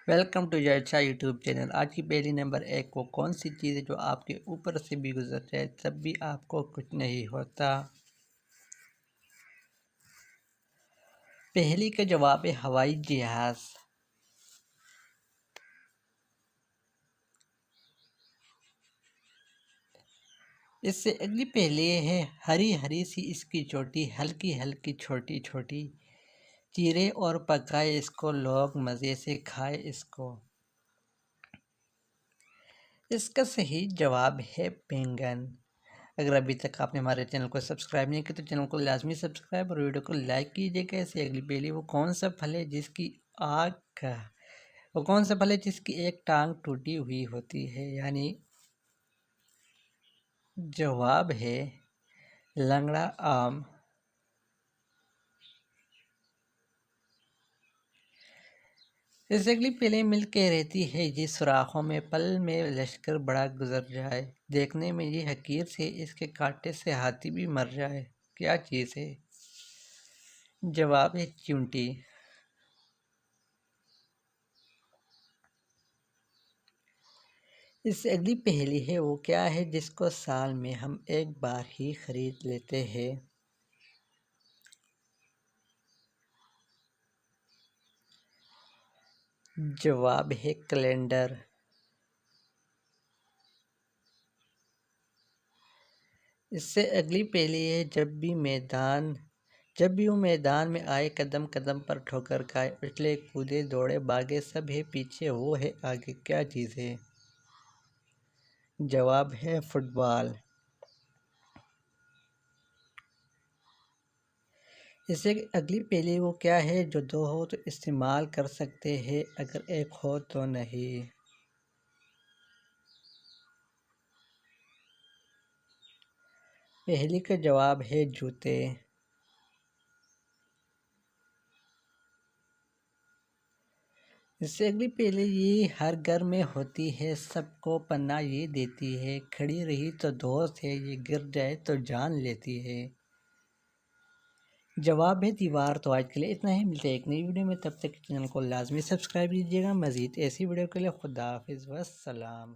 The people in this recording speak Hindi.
वेलकम टू जयचा यूट्यूब चैनल। आज की पहली नंबर एक, वो कौन सी चीज़ है जो आपके ऊपर से भी गुजर जाए तब भी आपको कुछ नहीं होता। पहली का जवाब है हवाई जहाज़। इससे अगली पहली है हरी हरी सी इसकी चोटी, हल्की हल्की छोटी छोटी, चीरे और पकाए इसको लोग मज़े से खाए इसको। इसका सही जवाब है बैंगन। अगर अभी तक आपने हमारे चैनल को सब्सक्राइब नहीं किया तो चैनल को लाजमी सब्सक्राइब और वीडियो को लाइक कीजिएगा। ऐसे अगली पहली, वो कौन सा फल है जिसकी आँख वो कौन सा फल है जिसकी एक टांग टूटी हुई होती है, यानी जवाब है लंगड़ा आम। जैसे अगली पहले मिल के रहती है जिस सुराखों में पल में लश्कर बड़ा गुजर जाए, देखने में ये हकीर से इसके कांटे से हाथी भी मर जाए। क्या चीज़ है? जवाब है चिमटी। इससे अगली पहेली है, वो क्या है जिसको साल में हम एक बार ही खरीद लेते हैं। जवाब है कैलेंडर। इससे अगली पहेली है, जब भी वो मैदान में आए, कदम कदम पर ठोकर खाए, उछले कूदे दौड़े भागे, सब है पीछे वो है आगे। क्या चीज़ है? जवाब है फुटबॉल। इससे अगली पहेली, वो क्या है जो दो हो तो इस्तेमाल कर सकते हैं, अगर एक हो तो नहीं। पहेली का जवाब है जूते। इससे अगली पहेली, ये हर घर में होती है, सबको पन्ना ये देती है, खड़ी रही तो दोस्त है, ये गिर जाए तो जान लेती है। जवाब है दीवार। तो आज के लिए इतना ही, मिलते हैं एक नई वीडियो में। तब तक चैनल को लाजमी सब्सक्राइब कीजिएगा। मज़ीद ऐसी वीडियो के लिए खुदा हाफिज़ वस्सलाम।